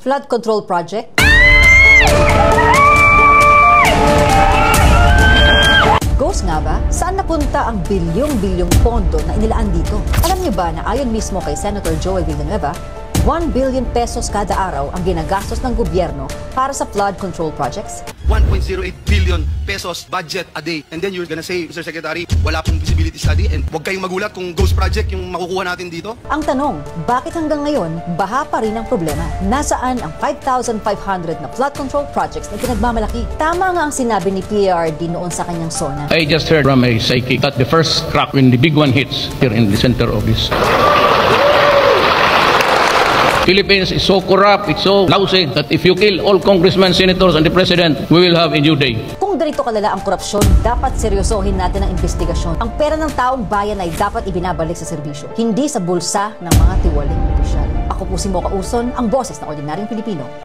Flood control project? Ghost nga ba? Saan napunta ang bilyong-bilyong pondo na inilaan dito? Alam niyo ba na ayon mismo kay Senator Joel Villanueva, 1 billion pesos kada araw ang ginagastos ng gobyerno para sa flood control projects? 1.08 billion pesos budget a day. And then you're gonna say, Mr. Secretary, wala pong feasibility study and huwag kayong magulat kung ghost project yung makukuha natin dito? Ang tanong, bakit hanggang ngayon, baha pa rin ang problema? Nasaan ang 5,500 na flood control projects na pinagmamalaki? Tama nga ang sinabi ni PARD noon sa kanyang SONA. I just heard from a psychic that the first crack when the big one hits here in the center of this. Philippines is so corrupt, it's so lousy that if you kill all congressmen, senators, and the president, we will have a new day. Kung ganito kalala ang korupsyon, dapat seryosohin natin ang investigasyon. Ang pera ng taong bayan ay dapat ibinabalik sa serbisyo, hindi sa bulsa ng mga tiwaling opisyal. Ako po si Mocha Uson, ang boses ng ordinaryong Pilipino.